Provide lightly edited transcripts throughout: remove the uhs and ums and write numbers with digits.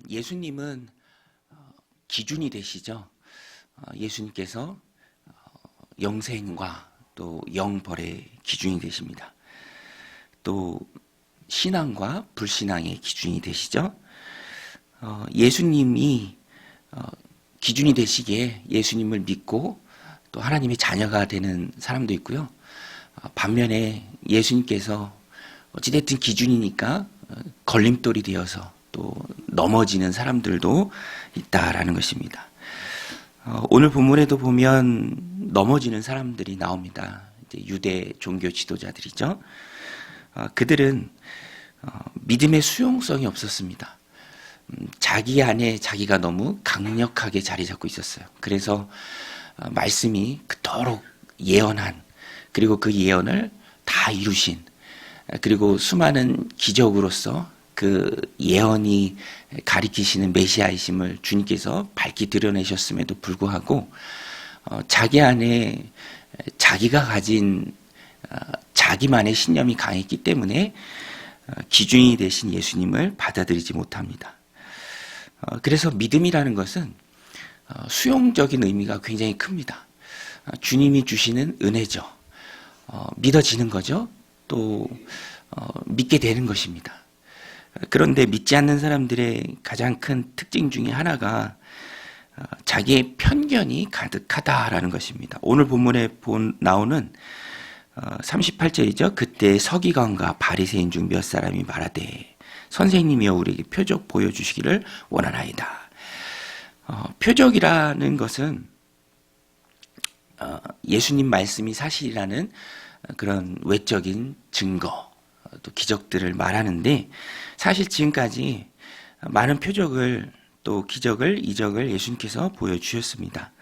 예수님은 기준이 되시죠. 예수님께서 영생과 또 영벌의 기준이 되십니다. 또 신앙과 불신앙의 기준이 되시죠. 예수님이 기준이 되시기에 예수님을 믿고 또 하나님의 자녀가 되는 사람도 있고요. 반면에 예수님께서 어찌됐든 기준이니까 걸림돌이 되어서 또 넘어지는 사람들도 있다라는 것입니다. 오늘 본문에도 보면 넘어지는 사람들이 나옵니다. 이제 유대 종교 지도자들이죠. 그들은 믿음의 수용성이 없었습니다. 자기 안에 자기가 너무 강력하게 자리 잡고 있었어요. 그래서 말씀이 그토록 예언한, 그리고 그 예언을 다 이루신, 그리고 수많은 기적으로서 그 예언이 가리키시는 메시아이심을 주님께서 밝히 드러내셨음에도 불구하고 자기 안에 자기가 가진 자기만의 신념이 강했기 때문에 기준이 되신 예수님을 받아들이지 못합니다. 그래서 믿음이라는 것은 수용적인 의미가 굉장히 큽니다. 주님이 주시는 은혜죠. 믿어지는 거죠. 또 믿게 되는 것입니다. 그런데 믿지 않는 사람들의 가장 큰 특징 중에 하나가 자기의 편견이 가득하다라는 것입니다. 오늘 본문에 나오는 38절이죠. 그때 서기관과 바리새인 중 몇 사람이 말하되 선생님이여 우리에게 표적 보여주시기를 원하나이다. 표적이라는 것은 예수님 말씀이 사실이라는 그런 외적인 증거, 또 기적들을 말하는데, 사실 지금까지 많은 표적을 또 기적을, 이적을 예수님께서 보여주셨습니다.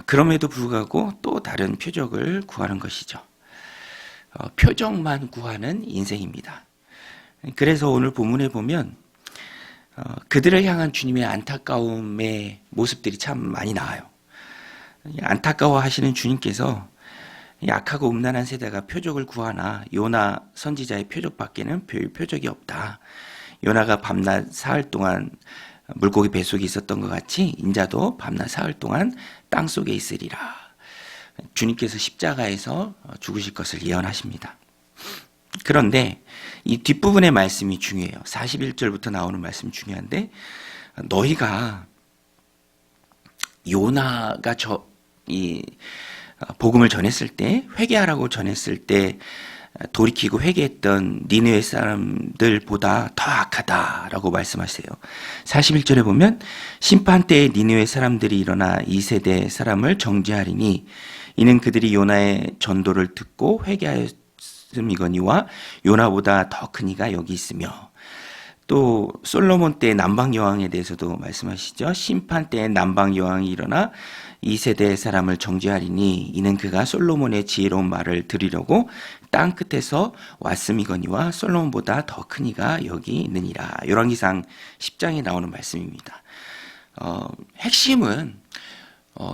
그럼에도 불구하고 또 다른 표적을 구하는 것이죠. 표적만 구하는 인생입니다. 그래서 오늘 본문에 보면 그들을 향한 주님의 안타까움의 모습들이 참 많이 나와요. 안타까워하시는 주님께서 약하고 음란한 세대가 표적을 구하나 요나 선지자의 표적밖에는 표적이 없다. 요나가 밤낮 사흘 동안 물고기 뱃속에 있었던 것 같이 인자도 밤낮 사흘 동안 땅속에 있으리라. 주님께서 십자가에서 죽으실 것을 예언하십니다. 그런데 이 뒷부분의 말씀이 중요해요. 41절부터 나오는 말씀이 중요한데, 너희가 요나가 복음을 전했을 때, 회개하라고 전했을 때 돌이키고 회개했던 니느웨 사람들보다 더 악하다라고 말씀하세요. 41절에 보면 심판 때에 니느웨 사람들이 일어나 이 세대 사람을 정죄하리니 이는 그들이 요나의 전도를 듣고 회개하였음이거니와 요나보다 더 큰 이가 여기 있으며, 또 솔로몬 때 남방 여왕에 대해서도 말씀하시죠. 심판 때에 남방 여왕이 일어나 이 세대 사람을 정죄하리니 이는 그가 솔로몬의 지혜로운 말을 들으려고 땅 끝에서 왔음이거니와 솔로몬보다 더 큰 이가 여기 있느니라. 열왕기상 10장에 나오는 말씀입니다. 핵심은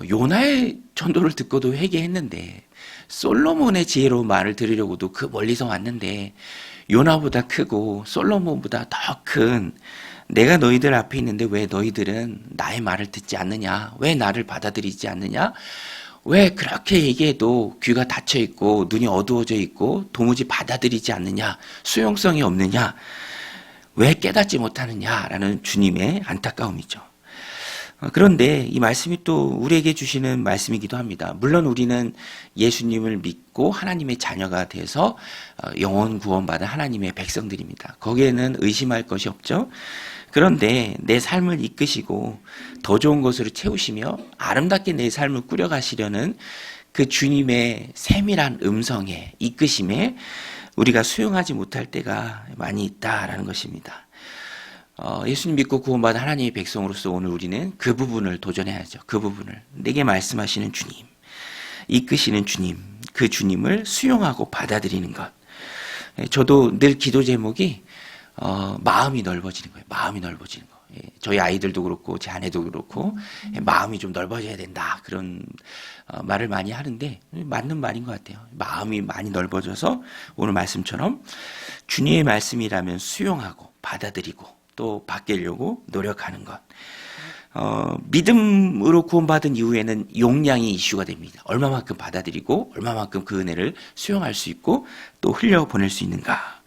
요나의 전도를 듣고도 회개했는데, 솔로몬의 지혜로운 말을 들으려고도 그 멀리서 왔는데, 요나보다 크고 솔로몬보다 더 큰 내가 너희들 앞에 있는데 왜 너희들은 나의 말을 듣지 않느냐? 왜 나를 받아들이지 않느냐? 왜 그렇게 얘기해도 귀가 닫혀 있고 눈이 어두워져 있고 도무지 받아들이지 않느냐? 수용성이 없느냐? 왜 깨닫지 못하느냐라는 주님의 안타까움이죠. 그런데 이 말씀이 또 우리에게 주시는 말씀이기도 합니다. 물론 우리는 예수님을 믿고 하나님의 자녀가 돼서 영혼 구원받은 하나님의 백성들입니다. 거기에는 의심할 것이 없죠. 그런데 내 삶을 이끄시고 더 좋은 것으로 채우시며 아름답게 내 삶을 꾸려가시려는 그 주님의 세밀한 음성에, 이끄심에 우리가 수용하지 못할 때가 많이 있다라는 것입니다. 예수님 믿고 구원받은 하나님의 백성으로서 오늘 우리는 그 부분을 도전해야죠. 그 부분을. 내게 말씀하시는 주님, 이끄시는 주님, 그 주님을 수용하고 받아들이는 것. 저도 늘 기도 제목이 마음이 넓어지는 거예요. 마음이 넓어지는 거. 저희 아이들도 그렇고 제 아내도 그렇고 마음이 좀 넓어져야 된다. 그런 말을 많이 하는데 맞는 말인 것 같아요. 마음이 많이 넓어져서 오늘 말씀처럼 주님의 말씀이라면 수용하고 받아들이고 또 바뀌려고 노력하는 것. 믿음으로 구원받은 이후에는 용량이 이슈가 됩니다. 얼마만큼 받아들이고 얼마만큼 그 은혜를 수용할 수 있고 또 흘려보낼 수 있는가.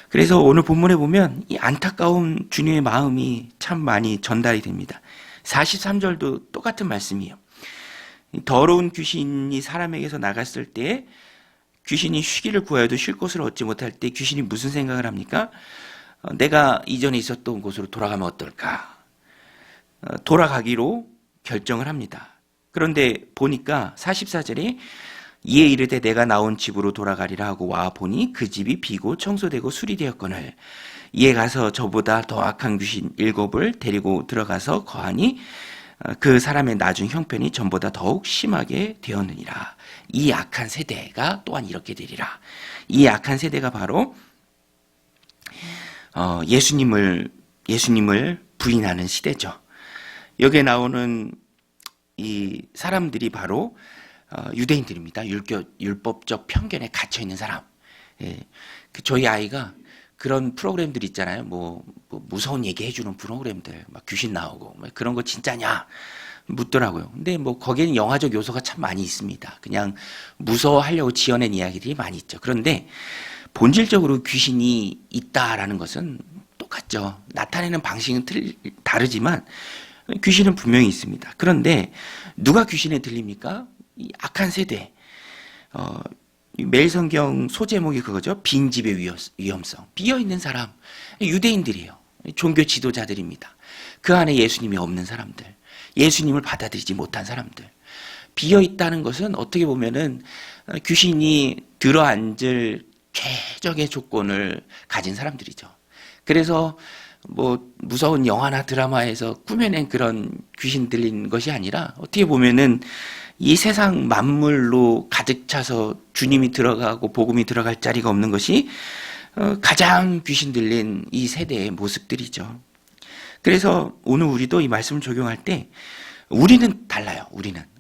그래서 오늘 본문에 보면 이 안타까운 주님의 마음이 참 많이 전달이 됩니다. 43절도 똑같은 말씀이에요. 더러운 귀신이 사람에게서 나갔을 때 귀신이 쉬기를 구하여도 쉴 곳을 얻지 못할 때 귀신이 무슨 생각을 합니까? 내가 이전에 있었던 곳으로 돌아가면 어떨까? 돌아가기로 결정을 합니다. 그런데 보니까 44절에 이에 이르되 내가 나온 집으로 돌아가리라 하고 와 보니 그 집이 비고 청소되고 수리되었거늘 이에 가서 저보다 더 악한 귀신 7을 데리고 들어가서 거하니 그 사람의 나중 형편이 전보다 더욱 심하게 되었느니라. 이 악한 세대가 또한 이렇게 되리라. 이 악한 세대가 바로 예수님을 부인하는 시대죠. 여기에 나오는 이 사람들이 바로 유대인들입니다. 율법적 편견에 갇혀 있는 사람. 예. 저희 아이가 그런 프로그램들 있잖아요. 뭐 무서운 얘기 해주는 프로그램들, 막 귀신 나오고 그런 거 진짜냐 묻더라고요. 근데 거기에는 영화적 요소가 참 많이 있습니다. 그냥 무서워하려고 지어낸 이야기들이 많이 있죠. 그런데 본질적으로 귀신이 있다라는 것은 똑같죠. 나타내는 방식은 다르지만 귀신은 분명히 있습니다. 그런데 누가 귀신에 들립니까? 이 악한 세대. 매일 성경 소제목이 그거죠. 빈집의 위험성. 비어있는 사람. 유대인들이에요. 종교 지도자들입니다. 그 안에 예수님이 없는 사람들. 예수님을 받아들이지 못한 사람들. 비어있다는 것은 어떻게 보면은 귀신이 들어앉을 최적의 조건을 가진 사람들이죠. 그래서 무서운 영화나 드라마에서 꾸며낸 그런 귀신 들린 것이 아니라 어떻게 보면은 이 세상 만물로 가득 차서 주님이 들어가고 복음이 들어갈 자리가 없는 것이 가장 귀신 들린 이 세대의 모습들이죠. 그래서 오늘 우리도 이 말씀을 적용할 때 우리는 달라요.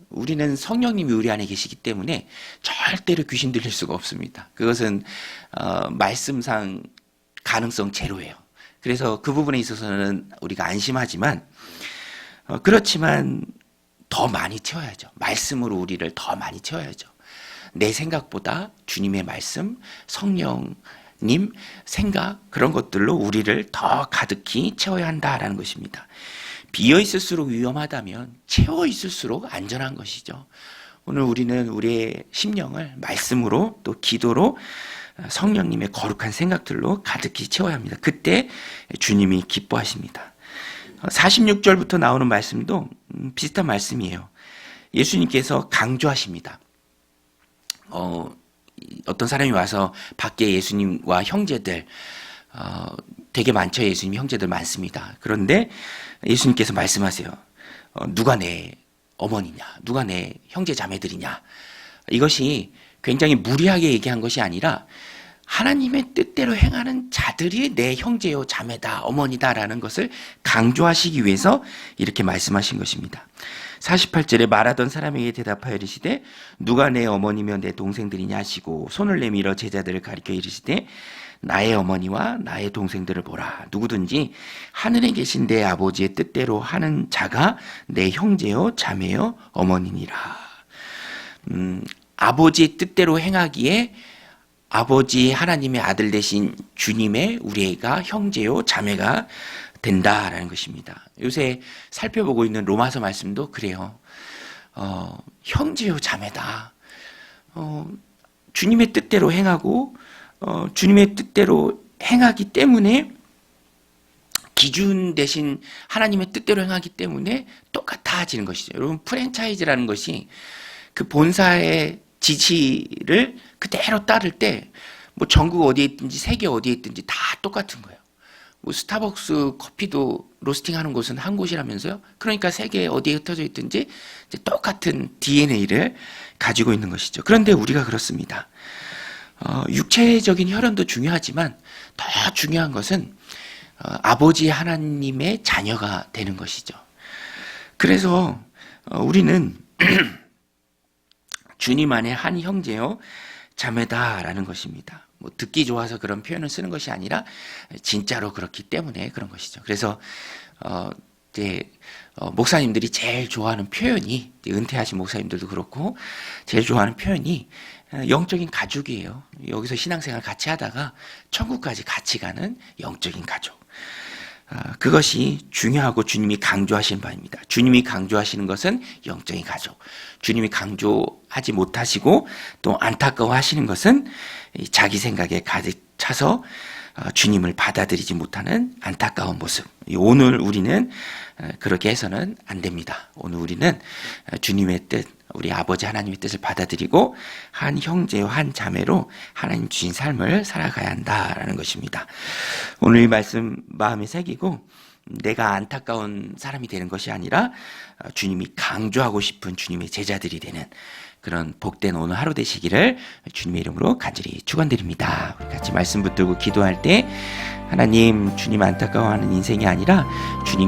우리는 성령님이 우리 안에 계시기 때문에 절대로 귀신 들릴 수가 없습니다. 그것은 말씀상 가능성 제로예요. 그래서 그 부분에 있어서는 우리가 안심하지만 그렇지만 더 많이 채워야죠. 말씀으로 우리를 더 많이 채워야죠. 내 생각보다 주님의 말씀, 성령님 생각 그런 것들로 우리를 더 가득히 채워야 한다라는 것입니다. 비어 있을수록 위험하다면 채워 있을수록 안전한 것이죠. 오늘 우리는 우리의 심령을 말씀으로 또 기도로 성령님의 거룩한 생각들로 가득히 채워야 합니다. 그때 주님이 기뻐하십니다. 46절부터 나오는 말씀도 비슷한 말씀이에요. 예수님께서 강조하십니다. 어떤 사람이 와서 밖에 예수님과 형제들 되게 많죠. 예수님 형제들 많습니다. 그런데 예수님께서 말씀하세요. 누가 내 어머니냐? 누가 내 형제 자매들이냐? 이것이 굉장히 무리하게 얘기한 것이 아니라 하나님의 뜻대로 행하는 자들이 내 형제요 자매다 어머니다라는 것을 강조하시기 위해서 이렇게 말씀하신 것입니다. 48절에 말하던 사람에게 대답하여 이르시되 누가 내 어머니며 내 동생들이냐 하시고 손을 내밀어 제자들을 가리켜 이르시되 나의 어머니와 나의 동생들을 보라. 누구든지 하늘에 계신 내 아버지의 뜻대로 하는 자가 내 형제요 자매요 어머니니라. 아버지의 뜻대로 행하기에 아버지 하나님의 아들 되신 주님의 우리가 형제요 자매가 된다라는 것입니다. 요새 살펴보고 있는 로마서 말씀도 그래요. 형제요 자매다. 주님의 뜻대로 행하고 주님의 뜻대로 행하기 때문에 기준 대신 하나님의 뜻대로 행하기 때문에 똑같아지는 것이죠. 여러분 프랜차이즈라는 것이 그 본사의 지시를 그대로 따를 때 전국 어디에 있든지 세계 어디에 있든지 다 똑같은 거예요. 스타벅스 커피도 로스팅하는 곳은 한 곳이라면서요. 그러니까 세계 어디에 흩어져 있든지 이제 똑같은 DNA를 가지고 있는 것이죠. 그런데 우리가 그렇습니다. 육체적인 혈연도 중요하지만 더 중요한 것은 아버지 하나님의 자녀가 되는 것이죠. 그래서 우리는 주님 안에 한 형제요 자매다라는 것입니다. 뭐 듣기 좋아서 그런 표현을 쓰는 것이 아니라 진짜로 그렇기 때문에 그런 것이죠. 그래서 이제 목사님들이 제일 좋아하는 표현이, 은퇴하신 목사님들도 그렇고 제일 좋아하는 표현이 영적인 가족이에요. 여기서 신앙생활 같이 하다가 천국까지 같이 가는 영적인 가족. 그것이 중요하고 주님이 강조하시는 바입니다. 주님이 강조하시는 것은 영적인 가족. 주님이 강조하지 못하시고 또 안타까워하시는 것은 자기 생각에 가득 차서 주님을 받아들이지 못하는 안타까운 모습. 오늘 우리는 그렇게 해서는 안 됩니다. 오늘 우리는 주님의 뜻, 우리 아버지 하나님의 뜻을 받아들이고 한 형제와 한 자매로 하나님 주신 삶을 살아가야 한다라는 것입니다. 오늘 이 말씀 마음에 새기고 내가 안타까운 사람이 되는 것이 아니라 주님이 강조하고 싶은 주님의 제자들이 되는 그런 복된 오늘 하루 되시기를 주님의 이름으로 간절히 축원드립니다. 우리 같이 말씀 붙들고 기도할 때 하나님, 주님 안타까워하는 인생이 아니라 주님이